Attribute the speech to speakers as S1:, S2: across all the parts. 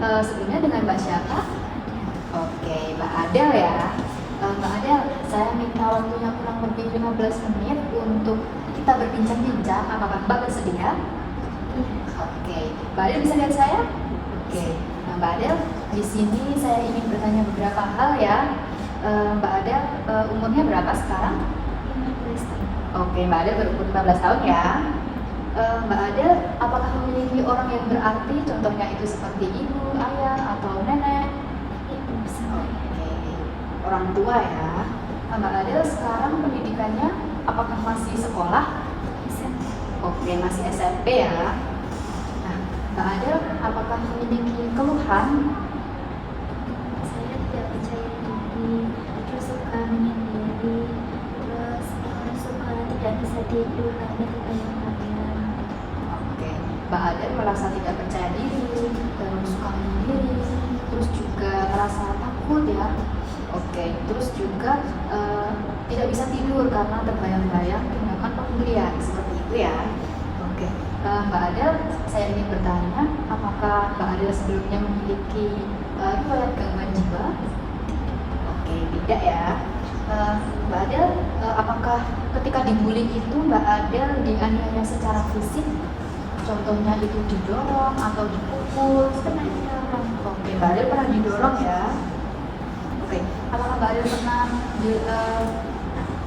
S1: Sebelumnya dengan Mbak siapa? Oke, Mbak Adel ya. Mbak Adel, saya minta waktunya kurang lebih 15 menit untuk kita berbincang-bincang. Apakah Mbak bersedia? Oke, Mbak Adel bisa lihat saya? Oke, nah Mbak Adel, di sini saya ingin bertanya beberapa hal ya. Mbak Adel, umurnya berapa sekarang?
S2: 15 tahun.
S1: Oke, Mbak Adel berumur 15 tahun ya. Mbak Adel, apakah memiliki orang yang berarti, contohnya itu seperti ibu, ayah, atau nenek?
S2: Ibu sama
S1: Oke, orang tua ya. Mbak Adel sekarang pendidikannya apakah masih sekolah?
S2: SMP.
S1: Oke, masih SMP ya. Nah, Mbak Adel apakah memiliki keluhan?
S2: Saya tidak percaya diri, terus suka menyendiri, terus suka tidak bisa tidur karena kebayang-bayang.
S1: Oke, Mbak Adel merasa tidak percaya diri, terus suka menyendiri, terus juga merasa takut ya. Oke, terus juga tidak bisa tidur karena terbayang-bayang tindakan pembelian seperti itu ya. Oke, Mbak Adel, saya ingin bertanya, apakah Mbak Adel sebelumnya memiliki riwayat gangguan jiwa? Oke, tidak ya. Mbak Adel, apakah ketika dibully itu Mbak Adel dianiaya secara fisik? Contohnya itu didorong atau dipukul?
S2: Pernah didorong.
S1: Oke, Mbak Adel pernah didorong ya. Oke, apakah Mbak Adel pernah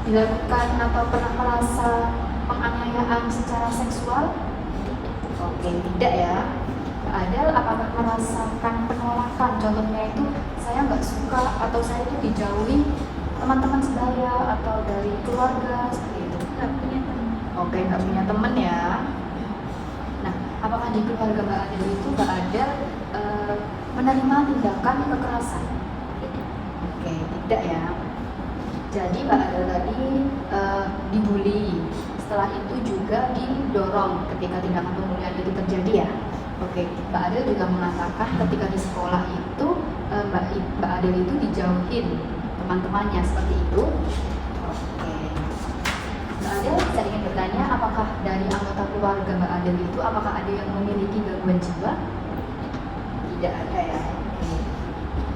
S1: dilakukan atau pernah merasa penganiayaan secara seksual? Oke, tidak ya. Mbak Adel apakah merasakan penolakan? Contohnya itu saya nggak suka atau saya itu dijauhi teman-teman sebaya atau dari keluarga seperti itu.
S2: Nggak punya teman.
S1: Oke, nggak punya teman ya. Nah, apakah di keluarga Mbak Adel itu Mbak Adel menerima tindakan kekerasan? Oke, tidak ya. Jadi Mbak Adel tadi dibully, setelah itu juga didorong ketika tindakan pembulian itu terjadi ya. Oke, Mbak Adel juga mengatakan ketika di sekolah itu Mbak Adel itu dijauhin teman-temannya seperti itu. Oke, Mbak Adel, saya ingin bertanya, apakah dari anggota keluarga Mbak Adel itu apakah ada yang memiliki gangguan jiwa? Tidak ada ya. Oke.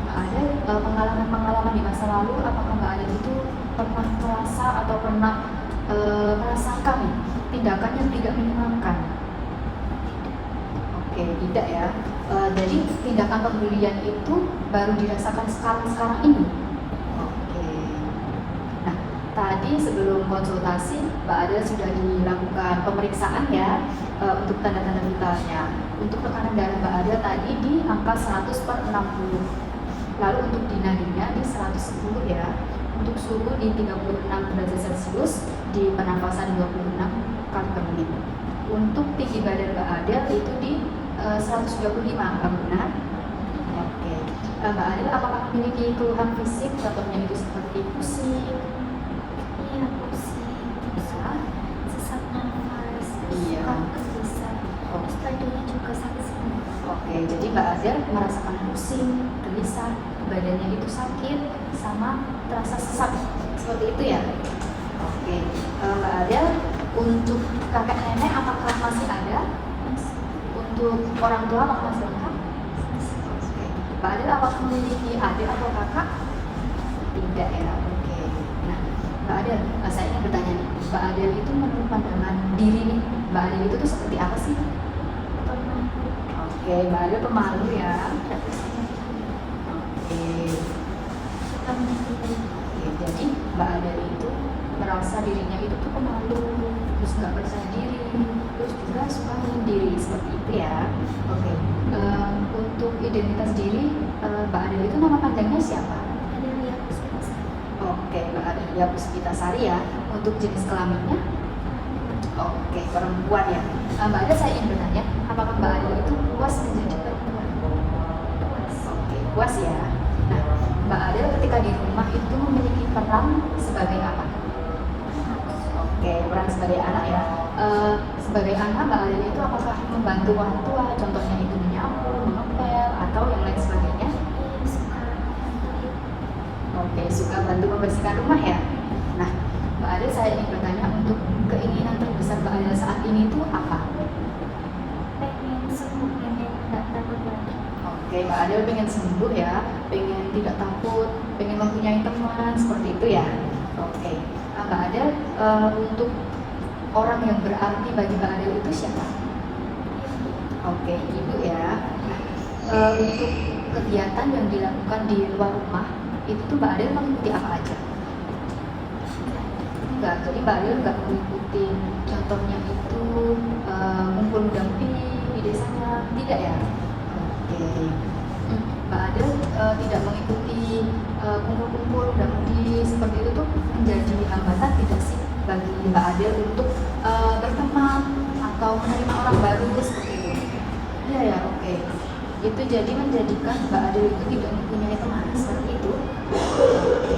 S1: Mbak Adel, pengalaman-pengalaman di masa lalu, apakah Mbak Adel itu pernah merasa atau pernah merasakan tindakan yang tidak menyenangkan? Oke, tidak ya. Jadi tindakan pembulian itu baru dirasakan sekarang ini. Oke. Nah, tadi sebelum konsultasi Mbak Adel sudah dilakukan pemeriksaan ya untuk tanda-tanda vitalnya. Untuk tekanan darah Mbak Adel tadi di angka 100/60. Lalu untuk dinadinya di 110 ya. Untuk suhu di 36 derajat Celcius, di pernapasan 26 kali per menit. Untuk tinggi badan Mbak Adel itu di 125, apakah benar? Oke. Mbak Adel apakah memiliki keluhan fisik, contohnya itu seperti pusing?
S2: Iya, pusing,
S1: Bisa.
S2: sesak nafas,
S1: Iya.
S2: suka gelisah, terus badannya juga sakit semua.
S1: Oke, jadi Mbak Adel merasakan pusing, gelisah, badannya itu sakit, sama terasa sesak, seperti itu ya? Oke, Mbak Adel, untuk kakek nenek apakah masih ada? Untuk orang tua apakah masih lengkap? Oke, Mbak Adel apakah memiliki adik atau kakak? Tidak ya, oke. Nah, Mbak Adel, saya ingin bertanya nih, Mbak Adel itu menurut pandangan diri nih, Mbak Adel itu tuh seperti apa sih? Oke, Mbak Adel pemalu ya. Oke. Oke, jadi Mbak Adel itu merasa dirinya itu tuh pemalu, terus nggak percaya diri, terus juga suka menyendiri seperti itu ya. Oke, untuk identitas diri Mbak Adel itu nama panjangnya siapa?
S2: Ada lihat puskesmas.
S1: Oke, Mbak Adelia Puspitasari ya. Untuk jenis kelaminnya? Oke, perempuan ya. Mbak Adel, saya ingin bertanya, apakah Mbak Adel itu puas menjadi perempuan?
S2: Puas.
S1: Oke, puas ya. Nah, Mbak Adel ketika di rumah itu memiliki peran sebagai apa? Oke, peran sebagai anak ya. Sebagai anak Mbak Adel itu apakah membantu orang tua, contohnya itu menyapu, mengepel, atau yang lain sebagainya?
S2: Iya, suka bantuin.
S1: Oke, suka bantu membersihkan rumah ya. Nah, Mbak Adel, saya ingin bertanya, untuk keinginan terbesar Mbak Adel saat ini itu apa?
S2: Pengen sembuh, pengen nggak takut lagi.
S1: Oke, Oke, Mbak Adel pengen sembuh ya, pengen tidak takut, pengen mempunyai teman seperti itu ya. Oke, Mbak Adel, untuk orang yang berarti bagi Mbak Adel itu siapa? Oke, ibu ya. Untuk kegiatan yang dilakukan di luar rumah itu tuh Mbak Adel mengikuti apa aja? Enggak, jadi Mbak Adel nggak mengikuti contohnya itu kumpul damping di desanya, tidak ya? Oke, Mbak Adel tidak mengikuti kumpul-kumpul damping seperti itu tuh menjadi hambatan tidak sih bagi Mbak Adel untuk berteman atau menerima orang baru seperti itu? Iya ya, oke. Itu jadi menjadikan Mbak Adel itu tidak mempunyai teman seperti itu. Oke.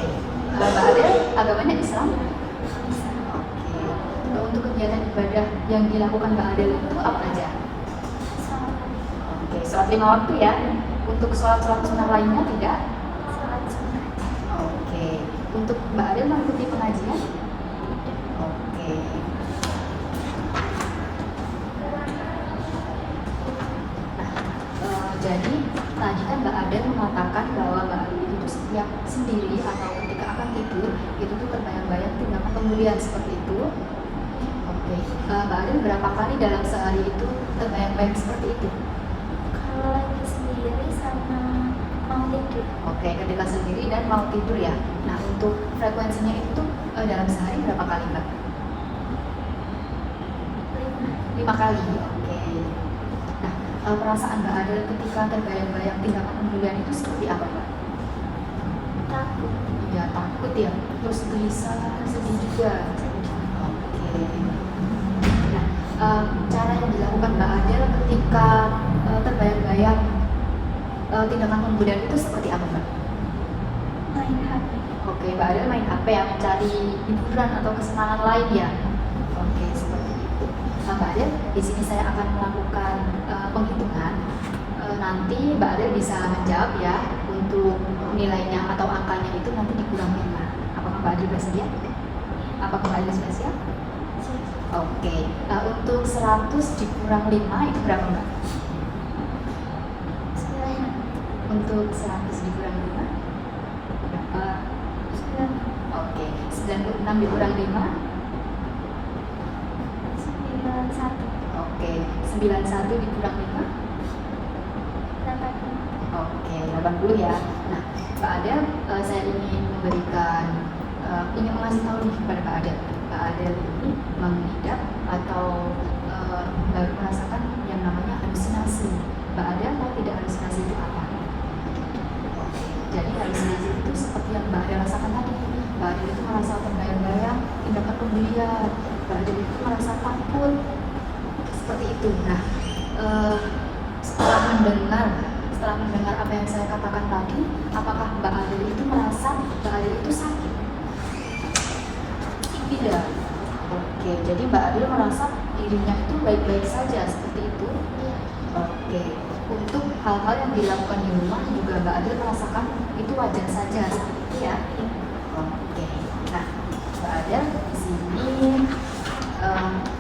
S1: Mbak Adel agamanya Islam? Oke. Untuk kegiatan ibadah yang dilakukan Mbak Adel itu apa aja? Oke, sholat 5 waktu ya. Untuk sholat-sholat sunnah lainnya tidak? Oke. Untuk Mbak Adel mengikuti pengajian? Oke. Jadi tadi kan Mbak Adel mengatakan bahwa Mbak Adel itu setiap sendiri atau ketika akan tidur itu tuh terbayang-bayang tindakan kemuliaan seperti itu. Oke, Mbak Adel berapa kali dalam sehari itu terbayang-bayang seperti itu?
S2: Kalau lagi sendiri sama mau tidur.
S1: Oke, ketika sendiri dan mau tidur ya. Nah, untuk frekuensinya itu tuh dalam sehari berapa kali Mbak? 5 kali. Oke. Nah, perasaan Mbak Adel ketika terbayang-bayang tindakan kemuliaan itu seperti apa Mbak?
S2: Takut.
S1: Ya takut ya, terus gelisah, sedih juga. Oke. Nah, cara yang dilakukan Mbak Adel ketika terbayang-bayang tindakan kemuliaan itu seperti apa Mbak?
S2: Main HP.
S1: Oke, Mbak Adel main HP ya, mencari hiburan atau kesenangan lain ya. Oke, seperti itu. Mbak Adel, di sini saya akan melakukan penghitungan. Nanti Mbak Adel bisa menjawab ya untuk nilainya atau angkanya itu nanti dikurang 5. Apakah Mbak Adel bersedia? Apakah Mbak Adel sudah siap? Oke, untuk 100 dikurang 5 itu berapa Mbak?
S2: 9.
S1: Untuk 100 dikurang 5 berapa?
S2: 9.
S1: Oke, 96 dikurang 5?
S2: 91.
S1: Oke, 91 dikurang 5?
S2: 80.
S1: Oke, 80 ya. Nah, Mbak Adel, saya ingin memberikan, ingin mengasih tahu nih kepada Mbak Adel. Mbak Adel ini mengidap atau baru merasakan yang namanya halusinasi. Mbak Adel tahu tidak halusinasi itu apa? Oke, jadi halusinasi itu seperti yang Mbak Adel rasakan tadi. Mbak Adel itu merasa terbayang-bayang tindakan kemuliaan. Mbak Adel itu merasa takut seperti itu. Nah, setelah mendengar apa yang saya katakan tadi, apakah Mbak Adel itu merasa Mbak Adel itu sakit? Tidak. Oke, jadi Mbak Adel merasa dirinya itu baik-baik saja seperti itu. Oke, untuk hal-hal yang dilakukan di rumah juga Mbak Adel merasakan itu wajar saja seperti itu ya. Oke, nah Mbak Adel di sini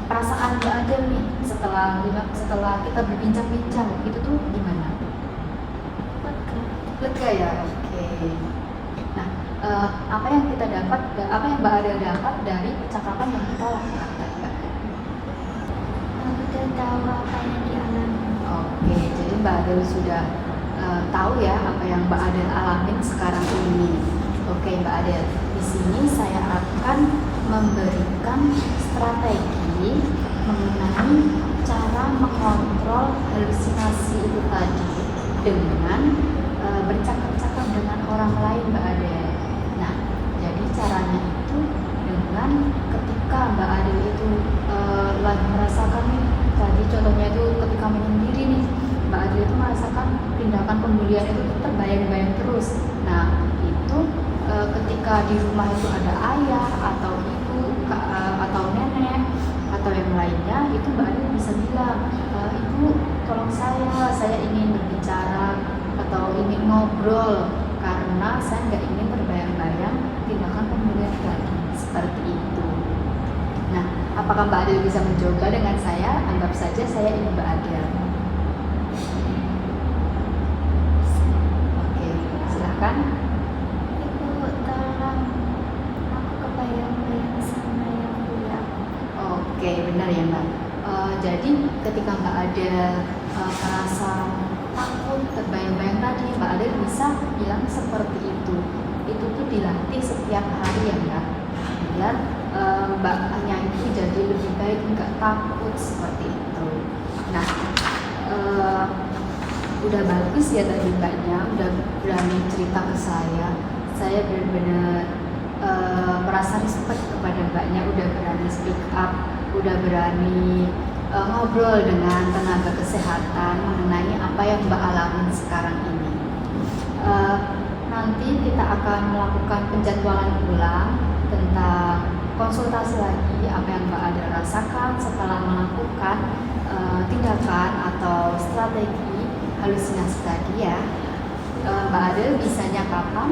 S1: perasaan Mbak Adel nih setelah kita berbincang-bincang itu tuh gimana? Lega ya. Oke. Nah, apa yang Mbak Adel dapat dari percakapan yang kita lakukan tadi Mbak?
S2: Udah tahu apa yang dialami.
S1: Oke, jadi Mbak Adel sudah tahu ya apa yang Mbak Adel alamin sekarang ini. Oke Mbak Adel, di sini saya akan memberikan strategi mengenai cara mengontrol halusinasi itu tadi dengan bercakap-cakap dengan orang lain Mbak Adel. Nah, jadi caranya itu dengan ketika Mbak Adel itu lagi merasakan nih, tadi contohnya itu ketika menyendiri nih, Mbak Adel itu merasakan tindakan pembulian itu terbayang-bayang terus. Nah, itu ketika di rumah itu ada ayah atau ibu atau nenek atau yang lainnya, itu Mbak Adel bisa bilang, ibu tolong saya ingin berbicara atau ingin ngobrol karena saya nggak ingin terbayang-bayang tindakan pembulian tadi seperti itu. Nah, apakah Mbak Adel bisa mencoba dengan saya? Anggap saja saya ini Mbak Adel. kan?
S2: Ibu tolong aku kebayang-bayang sama yang dulu aku.
S1: Oke, benar ya Mbak. Jadi ketika Mbak ada merasa takut, terbayang-bayang tadi, Mbak Ade bisa bilang seperti itu. Itu tuh dilatih setiap hari ya Mbak. Biar Mbaknya itu jadi lebih baik, nggak takut seperti itu. Nah, udah bagus ya tadi Mbaknya, udah berani cerita ke saya. Saya benar-benar merasa respect kepada Mbaknya, udah berani speak up, udah berani ngobrol dengan tenaga kesehatan mengenai apa yang Mbak alamin sekarang ini. Nanti kita akan melakukan penjadwalan ulang tentang konsultasi lagi apa yang Mbak Ada rasakan setelah melakukan tindakan atau strategi halusinasi tadi ya. Mbak Ada bisanya kapan?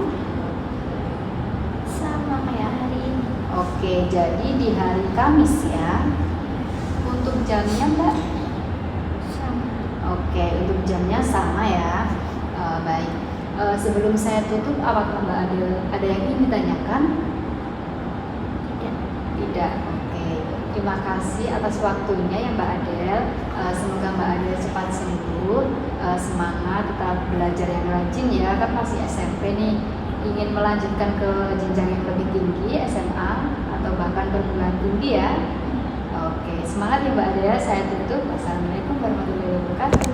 S2: Sama kayak hari ini.
S1: Oke, jadi di hari Kamis ya. Untuk jamnya Mbak?
S2: Sama.
S1: Oke, untuk jamnya sama ya. Baik. Sebelum saya tutup, apakah Mbak ada yang ingin ditanyakan?
S2: Tidak.
S1: Tidak. Oke. Terima kasih atas waktunya ya Mbak Adel. Semoga Mbak Adel cepat sembuh. Semangat, tetap belajar yang rajin ya. Kan masih SMP nih. Ingin melanjutkan ke jenjang yang lebih tinggi, SMA atau bahkan perguruan tinggi ya. Oke, semangat ya Mbak Adel. Saya tutup. Wassalamualaikum warahmatullahi wabarakatuh.